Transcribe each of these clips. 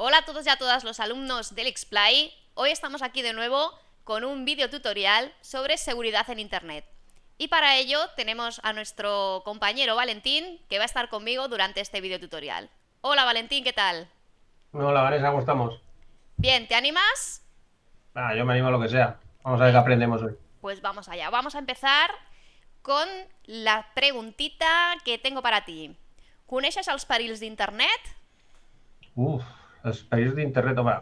Hola a todos y a todas los alumnos del Xplay. Hoy estamos aquí de nuevo con un vídeo tutorial sobre seguridad en Internet. Y para ello tenemos a nuestro compañero Valentín, que va a estar conmigo durante este vídeo tutorial. Hola Valentín, ¿qué tal? Hola, Vanessa, ¿cómo estamos? Bien, ¿te animas? Yo me animo a lo que sea. Vamos a ver qué Venga, aprendemos hoy. pues vamos allá. Vamos a empezar con la preguntita que tengo para ti. ¿Coneixes els perills d'Internet? Uf, los peligros de Internet, hombre.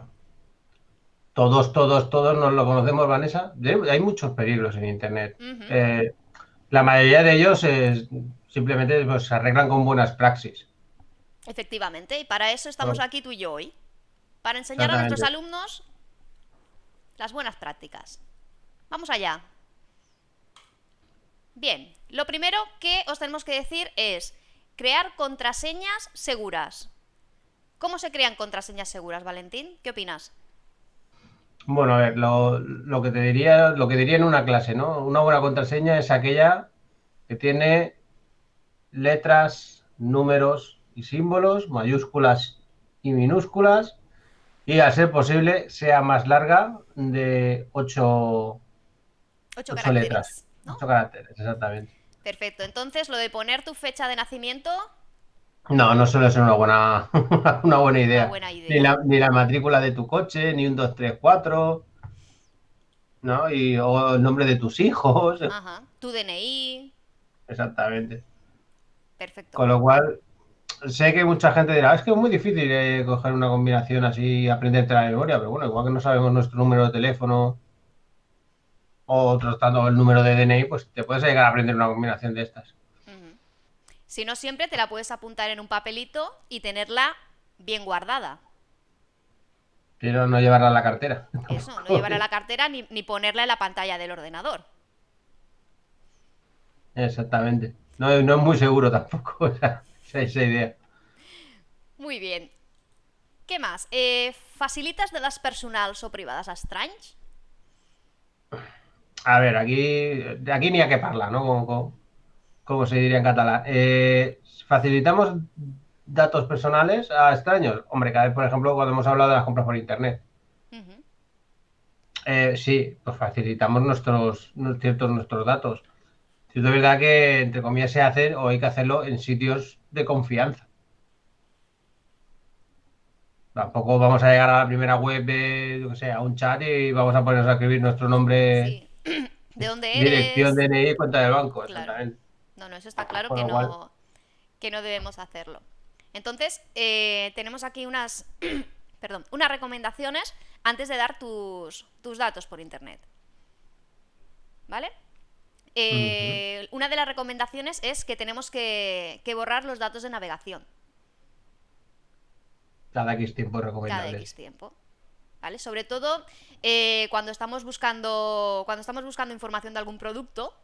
Todos nos lo conocemos, Vanessa. Hay muchos peligros en Internet. Ujú. La mayoría de ellos simplemente pues, se arreglan con buenas praxis. Efectivamente, y para eso estamos Bueno, aquí tú y yo hoy, para enseñar a nuestros exactamente. alumnos las buenas prácticas. Vamos allá. Bien, lo primero que os tenemos que decir es crear contraseñas seguras. ¿Cómo se crean contraseñas seguras, Valentín? ¿Qué opinas? Bueno, a ver, lo que diría en una clase, ¿no? Una buena contraseña es aquella que tiene letras, números y símbolos, mayúsculas y minúsculas. Y a ser posible, sea más larga de Ocho ocho letras, caracteres, ¿no? 8 caracteres, exactamente. Perfecto, entonces lo de poner tu fecha de nacimiento, No, no suele ser una buena, una buena una idea. buena Ni idea. la matrícula de tu coche, ni un 234, ¿no? O el nombre de tus hijos. Ajá, tu DNI, Exactamente. perfecto. Con lo cual, sé que mucha gente dirá, es que es muy difícil coger una combinación así y aprenderte la memoria, pero bueno, igual que no sabemos nuestro número de teléfono o tratando el número de DNI, pues te puedes llegar a aprender una combinación de estas. Ujú. Si no, siempre te la puedes apuntar en un papelito y tenerla bien guardada. Quiero no llevarla a la cartera. Eso, no Tampoco. llevarla a la cartera ni ponerla en la pantalla del ordenador. Exactamente. No, no es muy seguro tampoco esa idea. Muy bien. Què més? Facilites dades personals o privades a estranys? A ver, aquí ni a qué parla, ¿no? Como se diría en catalán. ¿Facilitamos datos personales a extraños? Hombre, cada vez, por ejemplo, cuando hemos hablado de las compras por internet. Uh -huh. Sí, pues facilitamos nuestros datos. Si es de verdad que, entre comillas, se hace o hay que hacerlo en sitios de confianza. Tampoco vamos a llegar a la primera web de, yo que sé, a un chat y vamos a ponernos a escribir nuestro nombre, Sí. ¿De dónde dirección, eres? DNI y cuenta del banco, Claro. exactamente. No, no, eso está claro Con lo cual, que no debemos hacerlo. Entonces, tenemos aquí unas, perdón, unas recomendaciones antes de dar tus datos por internet. ¿Vale? ujú, Una de las recomendaciones es que tenemos que borrar los datos de navegación cada X tiempo es cada recomendable. X tiempo. ¿Vale? Sobre todo cuando estamos buscando información de algún producto Ujú.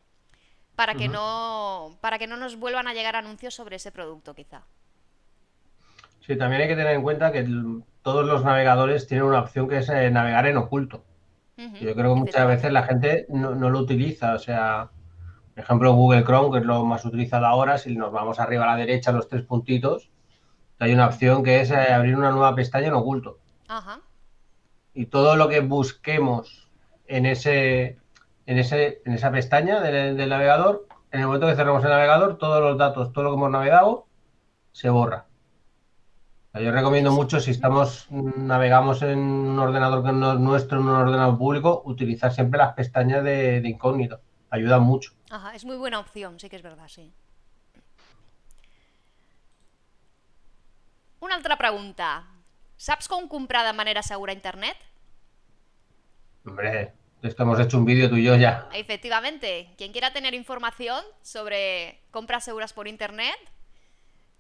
para que no nos vuelvan a llegar anuncios sobre ese producto, quizá. Sí, también hay que tener en cuenta que todos los navegadores tienen una opción que es navegar en oculto. Ujú, Yo creo que muchas veces la efectivamente. gente no lo utiliza. O sea, por ejemplo, Google Chrome, que es lo más utilizado ahora, si nos vamos arriba a la derecha, los tres puntitos, hay una opción que es abrir una nueva pestaña en oculto. Ajá. Y todo lo que busquemos en en esa pestaña del navegador, en el momento que cerramos el navegador, todos los datos, todo lo que hemos navegado, se borra. O sea, yo recomiendo Eso. mucho si navegamos en un ordenador que no es nuestro, en un ordenador público, utilizar siempre las pestañas de incógnito. Ayuda mucho. Ajá, es muy buena opción, sí que es verdad, sí. Una altra pregunta. Saps com comprar de manera segura a internet? Hombre, esto hemos hecho un vídeo tú y yo ya. Efectivamente, quien quiera tener información sobre compras seguras por internet,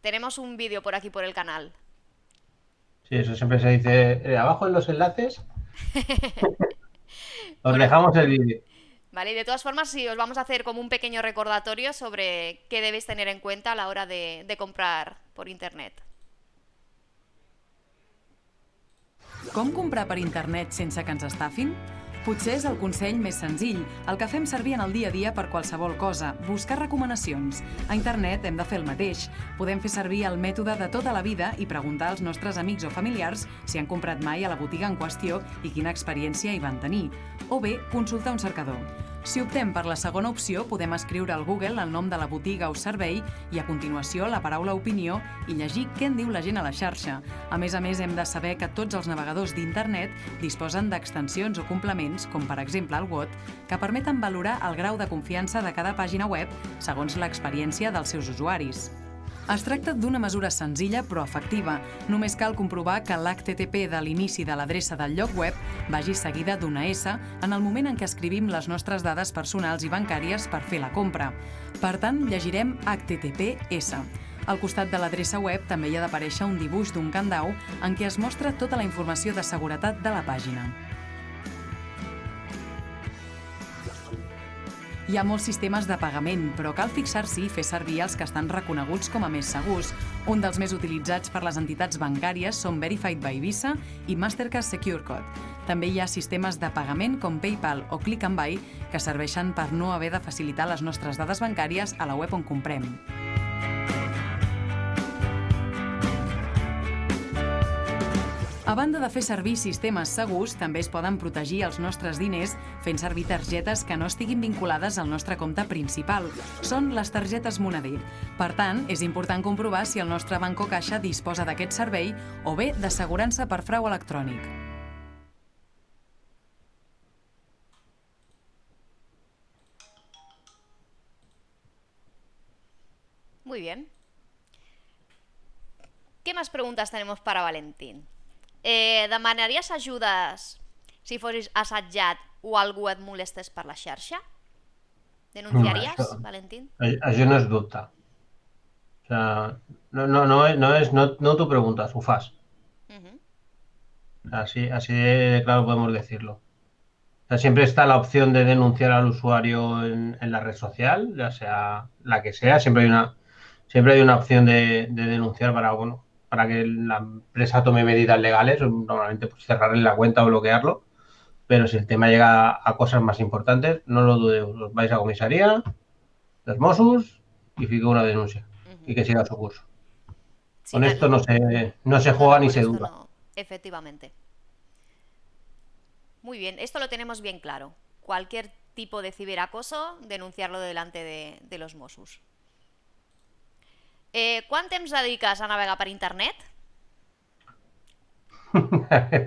tenemos un vídeo por aquí por el canal. Sí, eso siempre se dice. Abajo en los enlaces os Bueno, dejamos el vídeo. vale, y de todas formas, sí, os vamos a hacer como un pequeño recordatorio sobre qué debéis tener en cuenta a la hora de comprar por internet. Com comprar per internet sense que ens estafin? Potser és el consell més senzill, el que fem servir en el dia a dia per qualsevol cosa, buscar recomanacions. A internet hem de fer el mateix. Podem fer servir el mètode de tota la vida i preguntar als nostres amics o familiars si han comprat mai a la botiga en qüestió i quina experiència hi van tenir. O bé, consultar un cercador. Si optem per la segona opció, podem escriure al Google el nom de la botiga o servei i a continuació la paraula opinió i llegir què en diu la gent a la xarxa. A més, hem de saber que tots els navegadors d'internet disposen d'extensions o complements, com per exemple el WOT, que permeten valorar el grau de confiança de cada pàgina web segons l'experiència dels seus usuaris. Es tracta d'una mesura senzilla però efectiva. Només cal comprovar que l'HTTP de l'inici de l'adreça del lloc web vagi seguida d'una S en el moment en què escrivim les nostres dades personals i bancàries per fer la compra. Per tant, llegirem HTTPS. Al costat de l'adreça web també hi ha d'aparèixer un dibuix d'un candau en què es mostra tota la informació de seguretat de la pàgina. Hi ha molts sistemes de pagament, però cal fixar-s'hi i fer servir els que estan reconeguts com a més segurs. Un dels més utilitzats per les entitats bancàries són Verified by Visa i Mastercard Secure Code. També hi ha sistemes de pagament com PayPal o Click and Buy que serveixen per no haver de facilitar les nostres dades bancàries a la web on comprem. A banda de fer servir sistemes segurs, també es poden protegir els nostres diners fent servir targetes que no estiguin vinculades al nostre compte principal. Són les targetes moneder. Per tant, és important comprovar si el nostre banc o caixa disposa d'aquest servei o bé d'assegurança per frau electrònic. Muy bien. ¿Qué más preguntas tenemos para Valentín? Demanaries ajudes si fossis assetjat o algú et molestés per la xarxa? Denunciaries, Valentín? Això no és dubte. O sea, no tú preguntas, ho fas. Así de claro podemos decirlo. O sea, siempre está la opción de denunciar al usuario en la red social, ya sea la que sea, siempre hay una opción de denunciar para que la empresa tome medidas legales, normalmente pues cerrarle la cuenta o bloquearlo, pero si el tema llega a cosas más importantes, no lo dudéis, os vais a comisaría, los Mossos y fica una denuncia y que siga su curso. Sí, con esto no se juega ni se duda. No, efectivamente. Muy bien, esto lo tenemos bien claro. Cualquier tipo de ciberacoso, denunciarlo delante de los Mossos. Quant temps dediques a navegar per internet?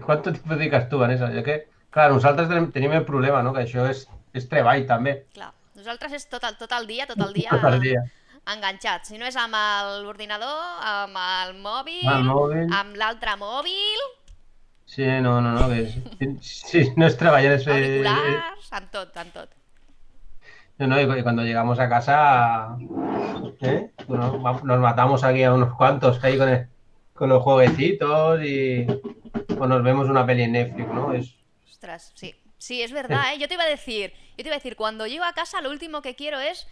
¿Cuánto tiempo dedicas tu, Vanessa? Jo que, clar, nosaltres tenim el problema, no? Que això és treball, també. Clar, nosaltres és tot el dia Tot el dia enganxats. Si no és amb l'ordinador, amb el mòbil, amb l'altre mòbil... Sí, no, que si no es treballar... Auriculars, amb tot. No, y cuando llegamos a casa, bueno, nos matamos aquí a unos cuantos ahí con los jueguecitos o nos vemos una peli en Netflix, ¿no? Ostras, sí. Sí, es verdad, ¿eh? Yo te iba a decir, cuando llego a casa lo último que quiero es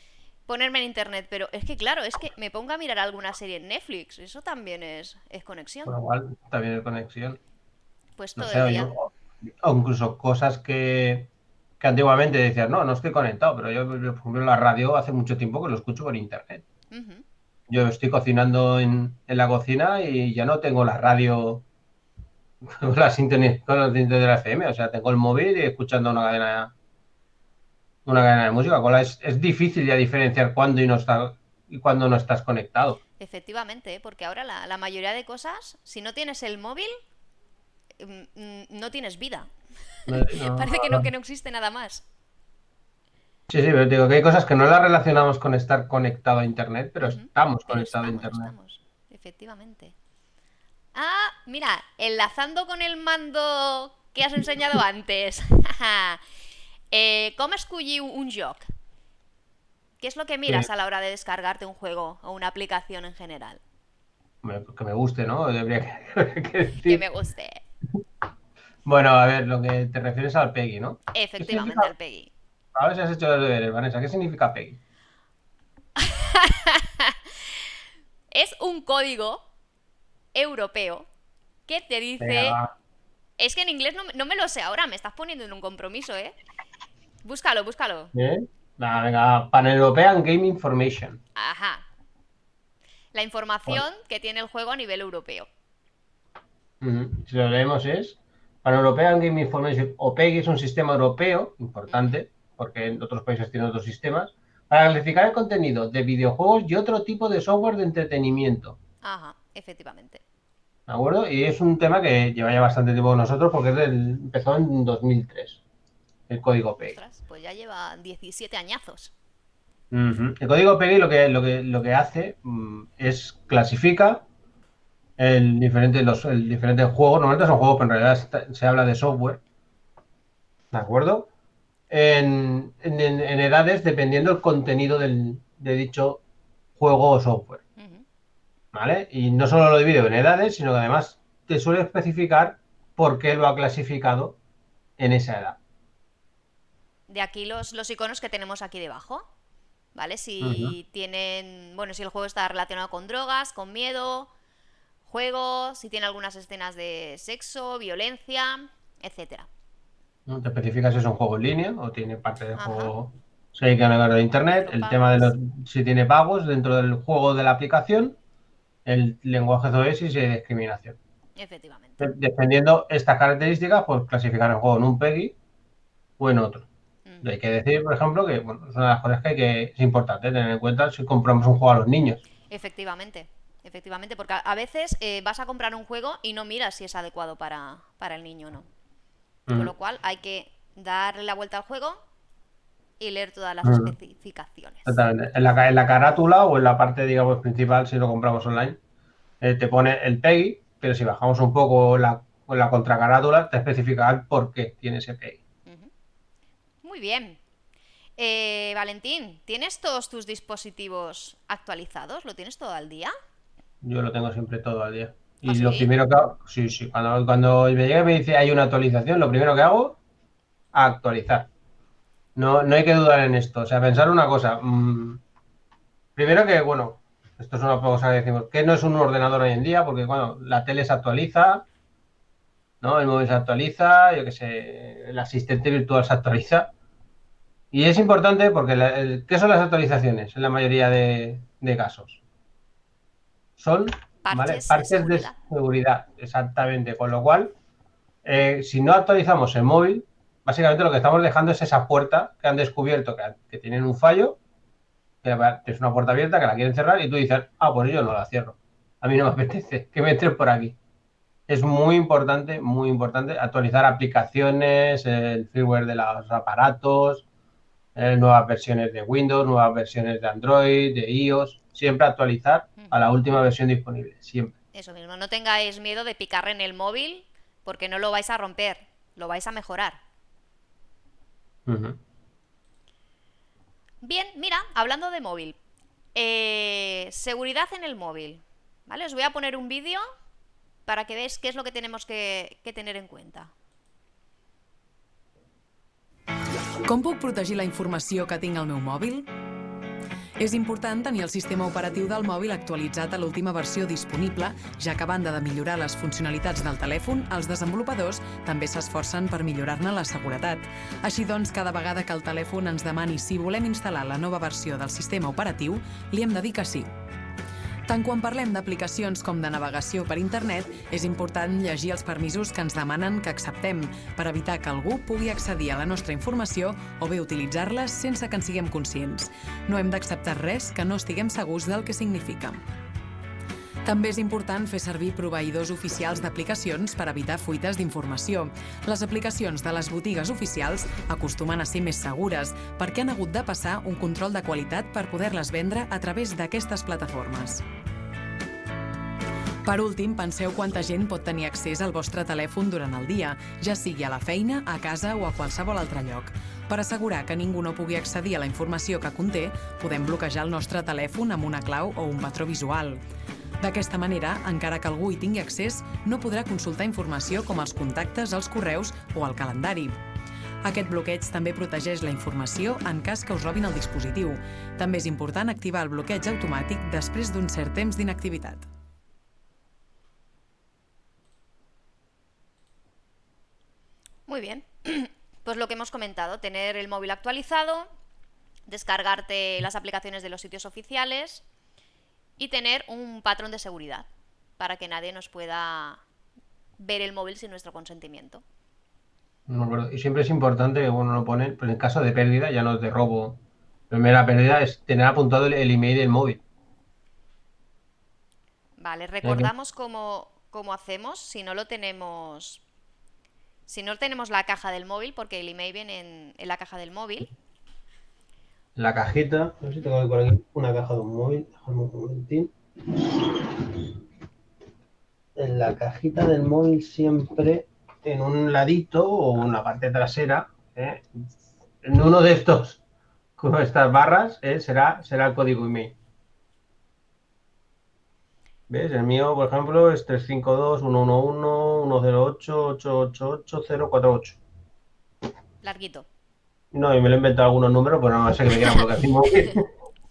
ponerme en internet, pero es que claro, es que me pongo a mirar alguna serie en Netflix, eso también es conexión. Bueno, igual, también es conexión. Pues todo el día. O incluso cosas que antiguamente decías, no estoy conectado, pero yo, por ejemplo, la radio hace mucho tiempo que lo escucho por internet. Yo estoy cocinando en la cocina y ya no tengo la radio con la sintonía de la FM, o sea, tengo el móvil y escuchando una cadena de música, con la es difícil ya diferenciar cuándo y cuándo no estás conectado. Efectivamente, porque ahora la mayoría de cosas, si no tienes el móvil, no tienes vida. Parece que no existe nada más. Sí, pero digo que hay cosas que no las relacionamos con estar conectado a internet, pero estamos conectados a internet. Estamos, efectivamente. Ah, mira, enlazando con el mando que has enseñado antes. ¿Cómo escollir un joc? ¿Qué es lo que miras a la hora de descargarte un juego o una aplicación en general? Que me guste, ¿no? Debería que decir. Que me guste. Bueno, a ver, lo que te refieres al PEGI, ¿no? Efectivamente, al PEGI. A ver si has hecho los deberes, Vanessa. ¿Qué significa PEGI? Es un código europeo que te dice Es que en inglés no me lo sé ahora, me estás poniendo en un compromiso, ¿eh? Búscalo. Venga, Pan-European Game Information. Ajá. La información que tiene el juego a nivel europeo. Si lo leemos es Pan-European Game Information, o PEGI, es un sistema europeo importante, porque en otros países tienen otros sistemas, para clasificar el contenido de videojuegos y otro tipo de software de entretenimiento. Ajá, efectivamente. ¿De acuerdo? Y es un tema que lleva ya bastante tiempo con nosotros porque empezó en 2003, el código PEGI. Ostras, pues ya lleva 17 añazos. El código PEGI lo que hace es clasifica el diferente juegos. Normalmente son juegos, pero en realidad se habla de software. ¿De acuerdo? En edades dependiendo del contenido de dicho juego o software. ¿Vale? Y no solo lo divide en edades, sino que además te suele especificar por qué lo ha clasificado en esa edad. De aquí los iconos que tenemos aquí debajo, ¿vale? Si tienen, bueno, si el juego está relacionado con drogas, con miedo, juegos, si tiene algunas escenas de sexo, violencia, etcétera. Te especifica si es un juego en línea o tiene parte del juego, si hay que navegar de internet, el tema de si tiene pagos dentro del juego de la aplicación, el lenguaje COES y si hay discriminación. Efectivamente. Dependiendo estas características, pues clasificar el juego en un PEGI o en otro. Y hay que decir, por ejemplo, que bueno, es una de las cosas que es importante tener en cuenta si compramos un juego a los niños. Efectivamente, porque a veces vas a comprar un juego y no miras si es adecuado para el niño o no. Con lo cual hay que darle la vuelta al juego y leer todas las especificaciones. Exactamente. En la carátula o en la parte, digamos, principal, si lo compramos online, te pone el PEGI, pero si bajamos un poco la contracarátula, te especifica el por qué tiene ese PEGI. Muy bien. Valentín, ¿tienes todos tus dispositivos actualizados? ¿Lo tienes todo al día? Yo lo tengo siempre todo al día. Y ¿Ah, sí? lo primero que hago, sí, cuando me llega y me dice hay una actualización, lo primero que hago, actualizar. No hay que dudar en esto. O sea, pensar una cosa. Primero que, bueno, esto es una cosa que decimos, que no es un ordenador hoy en día, porque, bueno, la tele se actualiza, ¿no? El móvil se actualiza, yo qué sé, el asistente virtual se actualiza. Y es importante porque, ¿qué son las actualizaciones en la mayoría de casos? Son parches de seguridad, exactamente. Con lo cual, si no actualizamos el móvil, básicamente lo que estamos dejando es esa puerta que han descubierto que tienen un fallo, que es una puerta abierta, que la quieren cerrar y tú dices, pues yo no la cierro. A mí no me apetece que me entres por aquí. Es muy importante actualizar aplicaciones, el firmware de los aparatos, nuevas versiones de Windows, nuevas versiones de Android, de iOS. Siempre actualizar a la última versión disponible, siempre. Eso mismo, no tengáis miedo de picar en el móvil porque no lo vais a romper, lo vais a mejorar. Bien, mira, hablando de móvil, seguridad en el móvil, ¿vale? Os voy a poner un vídeo para que veáis qué es lo que tenemos que tener en cuenta. Com puc protegir la informació que tinc al meu mòbil? És important tenir el sistema operatiu del mòbil actualitzat a l'última versió disponible, ja que a banda de millorar les funcionalitats del telèfon, els desenvolupadors també s'esforcen per millorar-ne la seguretat. Així doncs, cada vegada que el telèfon ens demani si volem instal·lar la nova versió del sistema operatiu, li hem de dir que sí. Tant quan parlem d'aplicacions com de navegació per internet, és important llegir els permisos que ens demanen que acceptem per evitar que algú pugui accedir a la nostra informació o bé utilitzar-les sense que en siguem conscients. No hem d'acceptar res que no estiguem segurs del que significa. També és important fer servir proveïdors oficials d'aplicacions per evitar fuites d'informació. Les aplicacions de les botigues oficials acostumen a ser més segures perquè han hagut de passar un control de qualitat per poder-les vendre a través d'aquestes plataformes. Per últim, penseu quanta gent pot tenir accés al vostre telèfon durant el dia, ja sigui a la feina, a casa o a qualsevol altre lloc. Per assegurar que ningú no pugui accedir a la informació que conté, podem bloquejar el nostre telèfon amb una clau o un patró visual. D'aquesta manera, encara que algú hi tingui accés, no podrà consultar informació com els contactes, els correus o el calendari. Aquest bloqueig també protegeix la informació en cas que us robin el dispositiu. També és important activar el bloqueig automàtic després d'un cert temps d'inactivitat. Muy bien. Pues lo que hemos comentado, tener el móvil actualizado, descargarte las aplicaciones de los sitios oficiales y tener un patrón de seguridad para que nadie nos pueda ver el móvil sin nuestro consentimiento. No me acuerdo. Y siempre es importante que uno lo pone, pues en caso de pérdida, ya no es de robo. La primera pérdida es tener apuntado el email del móvil. Vale, Ya que recordamos cómo hacemos si no tenemos la caja del móvil, porque el email viene en la caja del móvil. la cajita, a ver si tengo por aquí una caja de un móvil. Déjame un momentín. En la cajita del móvil siempre en un ladito o en la parte trasera, en uno de estos, con estas barras, será el código email. ¿Ves? El mío, por ejemplo, es 352-111-108-888-048. Larguito. No, y me lo he inventado algunos números, pero no sé que me quieran bloquear sin móvil.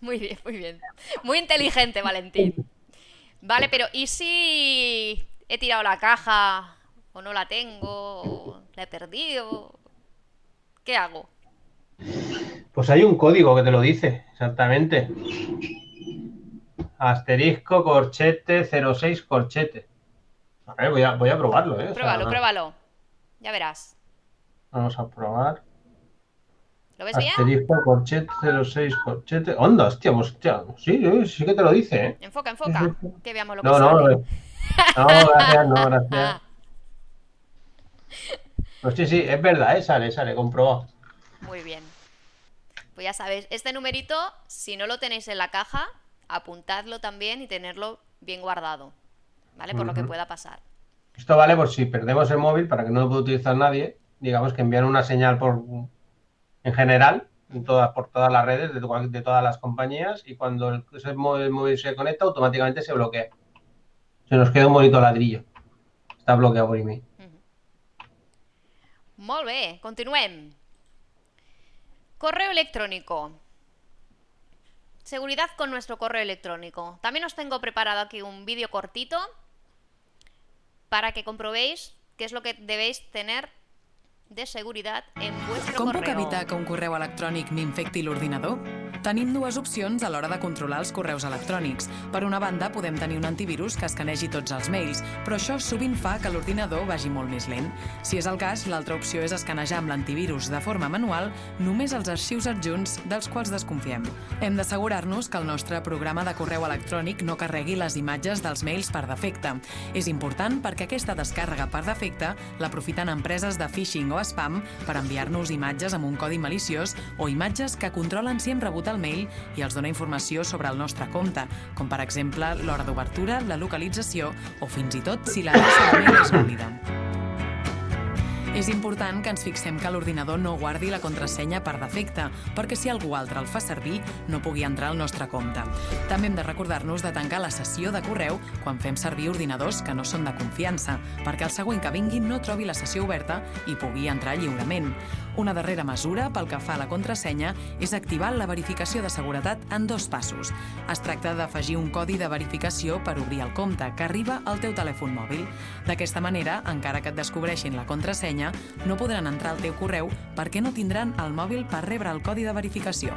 Muy bien, muy bien. Muy inteligente, Valentín. Vale, pero ¿y si he tirado la caja o no la tengo o la he perdido? ¿Qué hago? Pues hay un código que te lo dice, exactamente. Asterisco, corchete, 06, corchete. A ver, voy a probarlo, ¿eh? O sea, Pruébalo, pruébalo. Ya verás. vamos a probar. ¿Lo ves bien? Asterisco, corchete, 06, corchete. Onda, hostia, pues, hostia. Sí, sí que te lo dice, ¿eh? Enfoca, Sí, sí, enfoca. sí. Que veamos lo que No, no, sale. no, gracias, no, gracias. Pues sí, sí, es verdad, sale, comprobado. Muy bien. Pues ya sabéis, este numerito, si no lo tenéis en la caja, apuntadlo también y tenerlo bien guardado, ¿vale? Por lo que Ujú. pueda pasar. Esto vale por si perdemos el móvil, para que no lo pueda utilizar nadie, digamos que envían una señal en general, por todas las redes de todas las compañías, y cuando el móvil se conecta, automáticamente se bloquea. Se nos queda un bonito ladrillo. Está bloqueado por email. Molt bé, continuem. Correo electrónico. Seguridad con nuestro correo electrónico. También os tengo preparado aquí un vídeo cortito para que comprobéis qué es lo que debéis tener de seguridad en vuestro Com puc correo. evitar que un correu electrònic m'infecti l'ordinador? Tenim dues opcions a l'hora de controlar els correus electrònics. Per una banda, podem tenir un antivirus que escanegi tots els mails, però això sovint fa que l'ordinador vagi molt més lent. Si és el cas, l'altra opció és escanejar amb l'antivirus de forma manual només els arxius adjunts dels quals desconfiem. Hem d'assegurar-nos que el nostre programa de correu electrònic no carregui les imatges dels mails per defecte. És important perquè aquesta descàrrega per defecte l'aprofiten empreses de phishing o spam per enviar-nos imatges amb un codi maliciós o imatges que controlen si hem rebut el mail i els dona informació sobre el nostre compte, com per exemple l'hora d'obertura, la localització o fins i tot si l'adreça de mail és vàlida. És important que ens fixem que l'ordinador no guardi la contrasenya per defecte, perquè si algú altre el fa servir, no pugui entrar al nostre compte. També hem de recordar-nos de tancar la sessió de correu quan fem servir ordinadors que no són de confiança, perquè el següent que vingui no trobi la sessió oberta i pugui entrar lliurement. Una darrera mesura pel que fa a la contrasenya és activar la verificació de seguretat en 2 passos. Es tracta d'afegir un codi de verificació per obrir el compte que arriba al teu telèfon mòbil. D'aquesta manera, encara que et descobreixin la contrasenya, no podran entrar al teu correu perquè no tindran el mòbil per rebre el codi de verificació.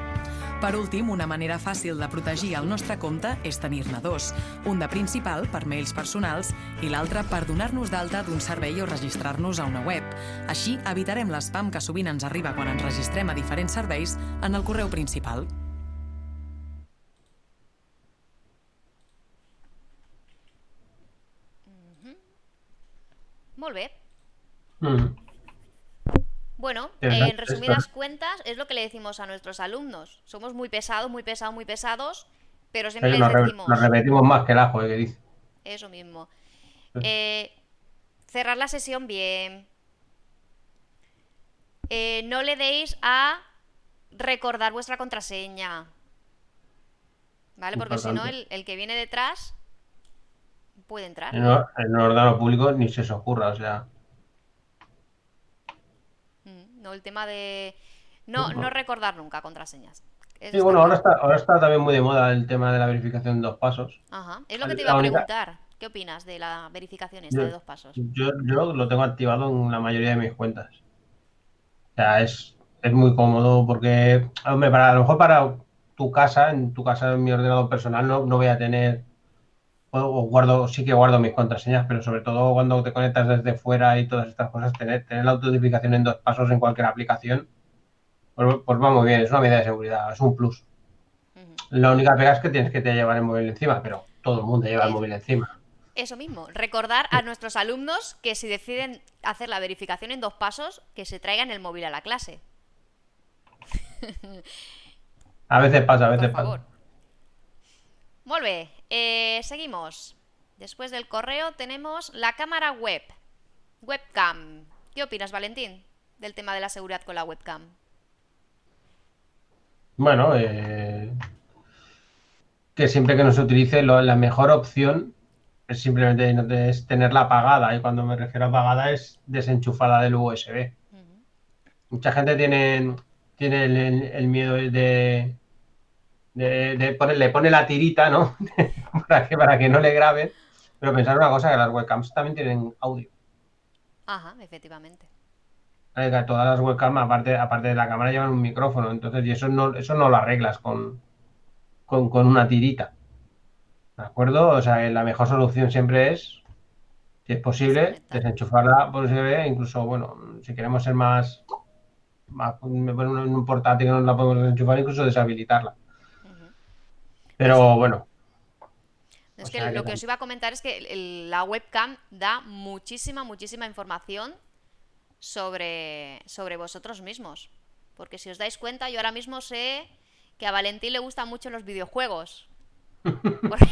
Per últim, una manera fàcil de protegir el nostre compte és tenir-ne 2, un de principal per mails personals i l'altre per donar-nos d'alta d'un servei o registrar-nos a una web. Així evitarem l'espam que sovint ens arriba quan ens registrem a diferents serveis en el correu principal. Molt bé. Bueno, Exacto, en resumidas cuentas, es lo que le decimos a nuestros alumnos. Somos muy pesados, muy pesados, muy pesados, pero siempre les decimos Nos repetimos más que el ajo, que dice. eso mismo. Cerrar la sesión bien. No le deis a recordar vuestra contraseña. ¿Vale? Porque si no, Importante. el que viene detrás puede entrar. En un órgano público ni se os ocurra, o sea. No, el tema de no recordar nunca contraseñas. Eso Sí, está bueno, claro. ahora está también muy de moda el tema de la verificación en 2 pasos. Ajá. Es lo que te iba La a única- preguntar. ¿Qué opinas de la verificación esta yo, de 2 pasos? yo lo tengo activado en la mayoría de mis cuentas. O sea, es muy cómodo porque, hombre, a lo mejor para tu casa, en mi ordenador personal, no voy a tener, sí que guardo mis contraseñas, pero sobre todo cuando te conectas desde fuera y todas estas cosas, tener la autentificación en 2 pasos en cualquier aplicación, pues va muy bien, es una medida de seguridad, es un plus. Ujú. La única pega es que tienes que te llevar el móvil encima, pero todo el mundo lleva el Es- móvil encima. Eso mismo, recordar a nuestros alumnos que si deciden hacer la verificación en 2 pasos, que se traigan el móvil a la clase, A veces pasa, a por veces pasa. favor. Molt bé, seguimos. Después del correo tenemos la cámara webcam. ¿Qué opinas, Valentín, del tema de la seguridad con la webcam? Bueno, que siempre que no se utilice, la mejor opción es simplemente es tenerla apagada. Y cuando me refiero a apagada es desenchufada del USB. Ujú. Mucha gente tiene el miedo le pone la tirita, ¿no? para que no le graben. Pero pensar una cosa, que las webcams también tienen audio. Ajá, efectivamente. Que todas las webcams, aparte de la cámara, llevan un micrófono. Entonces, y eso no lo arreglas con una tirita. ¿De acuerdo? O sea, la mejor solución siempre es, si es posible, Desconectar. desenchufarla por USB. Incluso, bueno, si queremos ser me pone un portátil que no la podemos desenchufar, incluso deshabilitarla. Ujú. Sí. Pero bueno, o Es que sea que lo que os iba a comentar es que la webcam da muchísima, muchísima información sobre vosotros mismos. Porque si os dais cuenta, yo ahora mismo sé que a Valentín le gustan mucho los videojuegos. Porque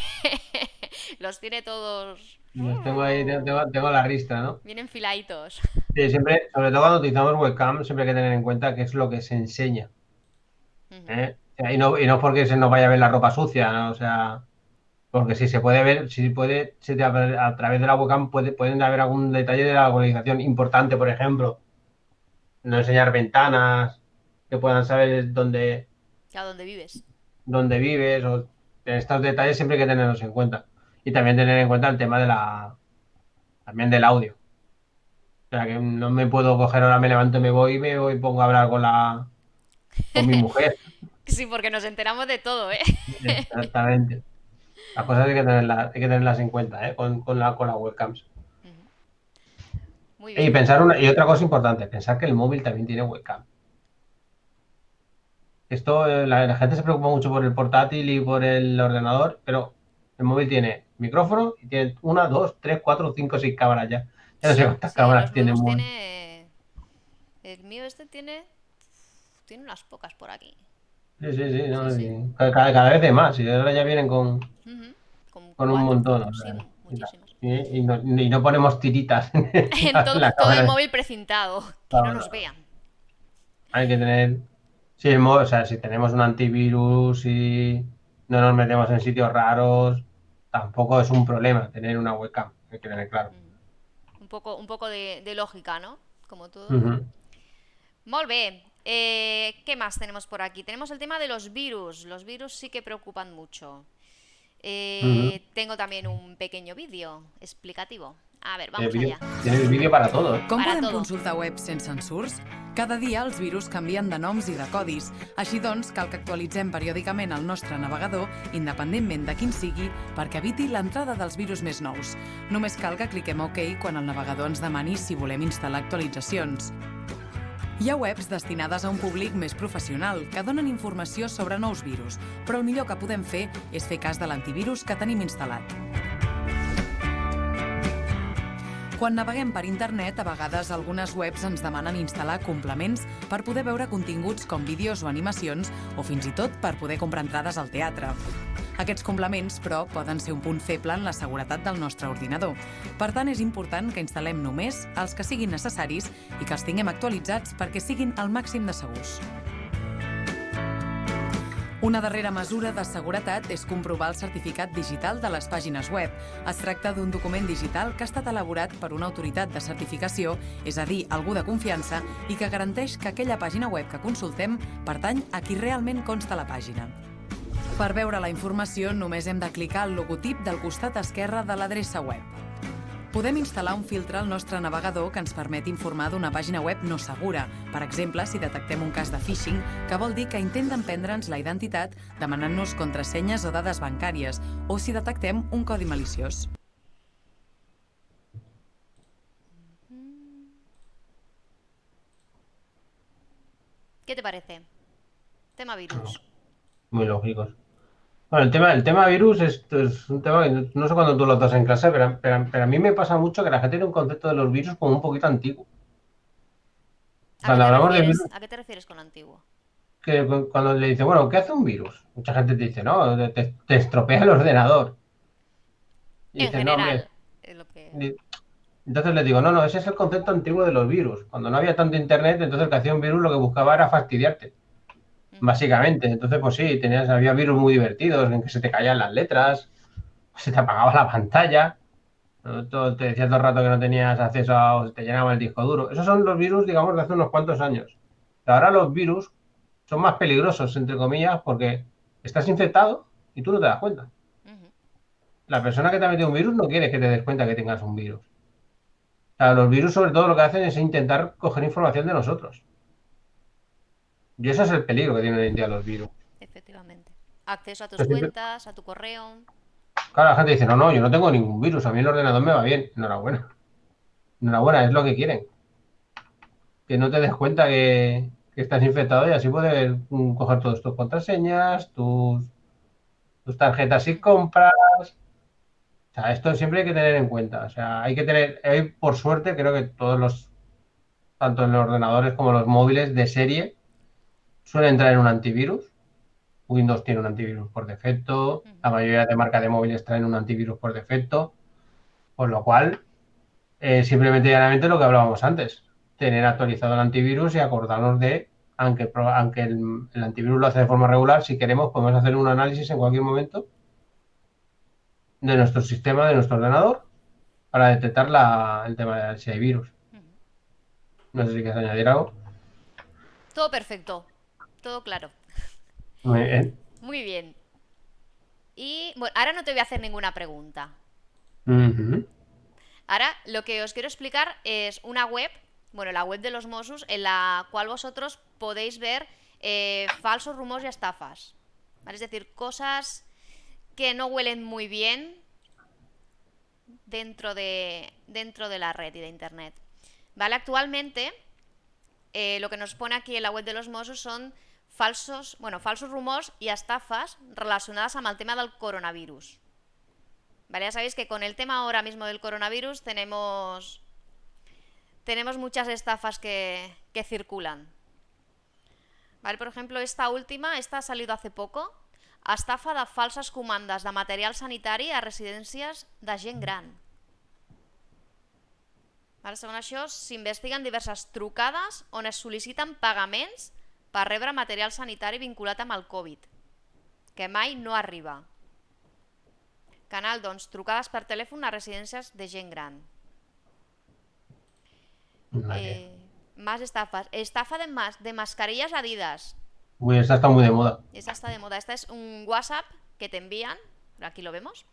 los tiene todos los tengo ahí, tengo la ristra, ¿no? bien enfiladitos. Sí, siempre, sobre todo cuando utilizamos webcam, siempre hay que tener en cuenta qué es lo que se enseña. Ujú. ¿Eh? O sea, y no porque se nos vaya a ver la ropa sucia, ¿no? O sea, porque si se puede ver, a través de la webcam pueden haber algún detalle de la localización importante, por ejemplo, no enseñar ventanas, que puedan saber ¿A dónde vives? dónde vives, o estos detalles siempre hay que tenerlos en cuenta. Y también tener en cuenta el tema también del audio. O sea, que no me puedo coger ahora, me levanto y me voy y pongo a hablar con mi mujer. Sí, porque nos enteramos de todo, ¿eh? Exactamente. Las cosas hay que tenerlas en cuenta, ¿eh? Con las webcams. Ujú. Muy Y bien. y otra cosa importante, pensar que el móvil también tiene webcam. Esto, la gente se preocupa mucho por el portátil y por el ordenador, pero el móvil tiene micrófono y tiene 1, 2, 3, 4, 5, 6 cámaras ya. Ya no sé Sí, cuántas sí, en los cámaras tiene el nuevos móvil. tiene... El mío este tiene unas pocas por aquí. Sí, sí, sí, Sí, no, sí. y cada vez de más. Y ahora ya vienen con, Ujú. Como con un 4, montón. 5, O sí, sea, muchísimas. y no ponemos tiritas en En la, todo, en la todo el cámara. móvil precintado. Que no No, nos no. vean. Hay que tener. Sí, o sea, si tenemos un antivirus y no nos metemos en sitios raros, tampoco es un problema tener una webcam, hay que tener claro. Un poco de lógica, ¿no? Como todo. Ujú, Molt bé. ¿Qué más tenemos por aquí? Tenemos el tema de los virus. Los virus sí que preocupan mucho. ujú. Tengo también un pequeño vídeo explicativo. A ver, Tienes vamos vídeo, allá. tienes vídeo para todo, ¿eh? Com Para podem todo. consultar webs sense ensurs? Cada dia els virus canvien de noms i de codis. Així doncs, cal que actualitzem periòdicament el nostre navegador, independentment de quin sigui, perquè eviti l'entrada dels virus més nous. Només cal que cliquem OK quan el navegador ens demani si volem instal·lar actualitzacions. Hi ha webs destinades a un públic més professional que donen informació sobre nous virus, però el millor que podem fer és fer cas de l'antivirus que tenim instal·lat. Quan naveguem per internet, a vegades algunes webs ens demanen instal·lar complements per poder veure continguts com vídeos o animacions o fins i tot per poder comprar entrades al teatre. Aquests complements, però, poden ser un punt feble en la seguretat del nostre ordinador. Per tant, és important que instal·lem només els que siguin necessaris i que els tinguem actualitzats perquè siguin al màxim de segurs. Una darrera mesura de seguretat és comprovar el certificat digital de les pàgines web. Es tracta d'un document digital que ha estat elaborat per una autoritat de certificació, és a dir, algú de confiança, i que garanteix que aquella pàgina web que consultem pertany a qui realment consta la pàgina. Per veure la informació, només hem de clicar al logotip del costat esquerre de l'adreça web. Podem instal·lar un filtre al nostre navegador que ens permet informar d'una pàgina web no segura. Per exemple, si detectem un cas de phishing, que vol dir que intenten prendre'ns la identitat demanant-nos contrasenyes o dades bancàries, o si detectem un codi maliciós. ¿Qué te parece? Tema virus. Muy lógicos. Bueno, el tema virus es un tema que no sé cuándo tú lo das en clase, pero a mí me pasa mucho que la gente tiene un concepto de los virus como un poquito antiguo. Cuando hablamos de virus, ¿A qué te refieres con antiguo? que cuando le dice, bueno, ¿qué hace un virus? Mucha gente te dice, no, te estropea el ordenador. Y En dices, no, hombre. general, es lo que... Di- Entonces les digo, no, no, ese es el concepto antiguo de los virus. Cuando no había tanto internet, entonces el que hacía un virus lo que buscaba era fastidiarte, Ujú. básicamente. Entonces, pues sí, había virus muy divertidos en que se te caían las letras, se te apagaba la pantalla. ¿No? Te decía todo el rato que no tenías acceso o se te llenaba el disco duro. Esos son los virus, digamos, de hace unos cuantos años. Ahora los virus son más peligrosos, entre comillas, porque estás infectado y tú no te das cuenta. Ujú. La persona que te ha metido un virus no quiere que te des cuenta que tengas un virus. O sea, los virus sobre todo lo que hacen es intentar coger información de nosotros. Y ese es el peligro que tienen hoy en día los virus. Efectivamente. Acceso a tus Pues siempre- cuentas, a tu correo. claro, la gente dice, no, no, yo no tengo ningún virus, a mí el ordenador me va bien. Enhorabuena. Enhorabuena, es lo que quieren. Que no te des cuenta que estás infectado y así poder coger todas tus contraseñas, tus tarjetas y Ujú. compras. O sea, esto siempre hay que tener en cuenta. O sea, hay que tener, por suerte, creo que tanto en los ordenadores como los móviles de serie, suelen traer un antivirus. Windows tiene un antivirus por defecto, la Ujú. mayoría de marcas de móviles traen un antivirus por defecto, por lo cual, simplemente y llanamente lo que hablábamos antes, tener actualizado el antivirus y acordarnos aunque el antivirus lo hace de forma regular, si queremos podemos hacer un análisis en cualquier momento de nuestro sistema, de nuestro ordenador, para detectar el tema de si hay virus. Ujú. No sé si quieres añadir algo. Todo perfecto. Todo claro. Muy bien. Muy bien. Y bueno, ahora no te voy a hacer ninguna pregunta. Ujú. Ahora lo que os quiero explicar es una web, bueno, la web de los Mossos, en la cual vosotros podéis ver falsos rumores y estafas. ¿Vale? Es decir, cosas que no huelen muy bien dentro de la red y de internet. ¿Vale? Actualmente, lo que nos pone aquí en la web de los Mossos son falsos rumors y estafas relacionadas amb el tema del coronavirus. ¿Vale? Ya sabéis que con el tema ahora mismo del coronavirus tenemos muchas estafas que circulan. ¿Vale? Por ejemplo, esta ha salido hace poco. Estafa de falses comandes de material sanitari a residències de gent gran. Vale? Segons això, s'investiguen diverses trucades on es sol·liciten pagaments per rebre material sanitari vinculat amb el Covid, que mai no arriba. Canal, doncs, trucades per telèfon a residències de gent gran. Vale. Más estafas. Estafa de mascarillas Adidas. Uy, esta está muy de moda. Esta está de moda. Esta es un WhatsApp que te envían. Aquí lo vemos.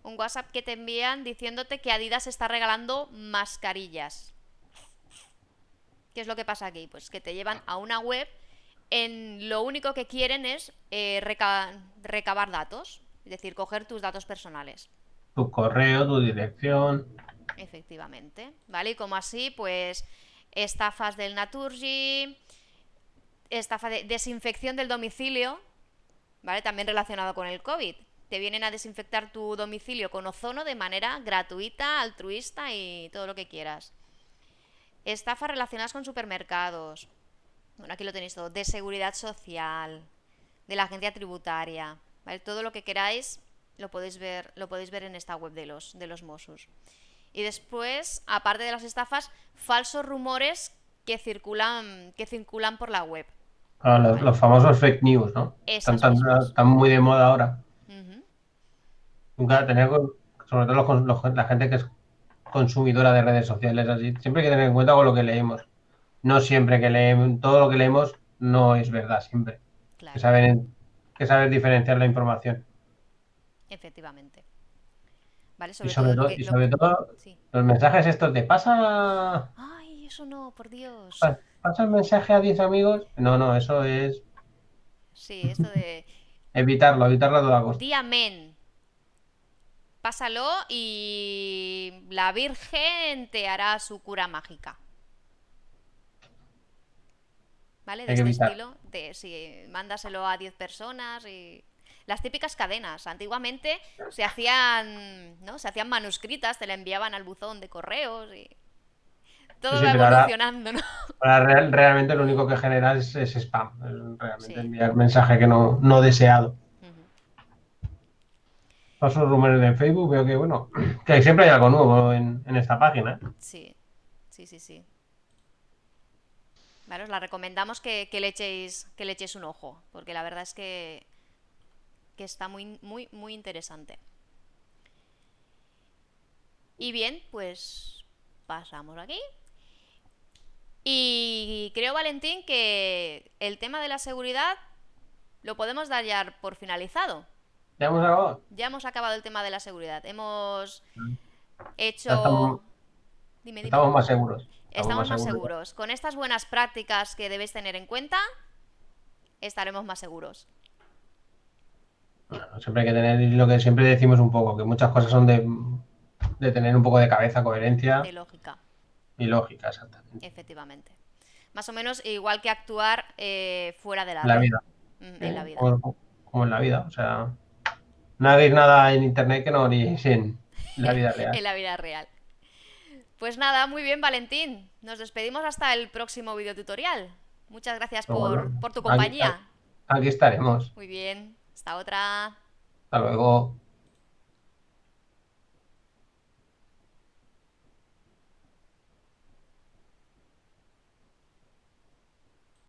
Un WhatsApp que te envían diciéndote que Adidas está regalando mascarillas. ¿Qué es lo que pasa aquí? Pues que te llevan a una web. Lo único que quieren es recabar datos. Es decir, coger tus datos personales. Tu correo, tu dirección. Efectivamente. ¿Vale? Y como así, pues estafas del Naturgy, estafa de desinfección del domicilio, ¿vale? También relacionado con el COVID. Te vienen a desinfectar tu domicilio con ozono de manera gratuita, altruista y todo lo que quieras. Estafas relacionadas con supermercados. Bueno, aquí lo tenéis todo. De seguridad social, de la agencia tributaria, ¿vale? Todo lo que queráis lo podéis ver en esta web de los Mossos. Y después, aparte de las estafas, falsos rumores que circulan por la web. Ah, ¿Vale? los famosos fake news, ¿no? Esos mismos. Están muy de moda ahora. Ujú. Nunca tener, sobre todo la gente que es consumidora de redes sociales, así, siempre hay que tener en cuenta con lo que leemos. No siempre que leemos, todo lo que leemos no es verdad, siempre. Que Claro, saber, que saber diferenciar la información. efectivamente. ¿vale? Y Sobre todo lo que... sobre todo, Sí. los mensajes estos de pasa, Ay, eso no, por Dios. pasa el mensaje a 10 amigos. No, no, eso es Sí, esto de... evitarlo a toda costa. Di amén. Pásalo y la Virgen te hará su cura mágica. ¿Vale? De Hay que este evitar. estilo. De si mándaselo a 10 personas y... Las típicas cadenas. Antiguamente se hacían, ¿no? Se hacían manuscritas, te la enviaban al buzón de correos y... Sí, Todo sí, va pero evolucionando, ¿no? ahora realmente lo único que genera es spam. Es realmente Sí. enviar mensaje que no deseado. Ujú. Paso rumores de Facebook, veo que, bueno, que siempre hay algo nuevo en esta página. Sí, sí, sí, sí. Vale, os la recomendamos que le echéis un ojo, porque la verdad es que está muy, muy, muy interesante. Y bien, pues pasamos aquí. Y creo, Valentín, que el tema de la seguridad lo podemos dar ya por finalizado. ¿Ya hemos acabado? Ya hemos acabado el tema de la seguridad. Hemos Ya hecho... Dime, dime. estamos más seguros. Estamos Estamos más más seguros. seguros. Con estas buenas prácticas que debéis tener en cuenta, estaremos más seguros. Bueno, siempre hay que tener, y lo que siempre decimos un poco, que muchas cosas son de tener un poco de cabeza, De coherencia lógica, y lógica, exactamente. efectivamente. Más o menos igual que actuar fuera de la En la red, vida. en la vida. Como en la vida. O sea, no hagáis nada en internet que no haríais en la vida real. En la vida real. Pues nada, muy bien, Valentín. Nos despedimos hasta el próximo videotutorial. Muchas gracias Pero bueno, por tu aquí, compañía. aquí estaremos. Muy bien. Hasta otra. Hasta luego.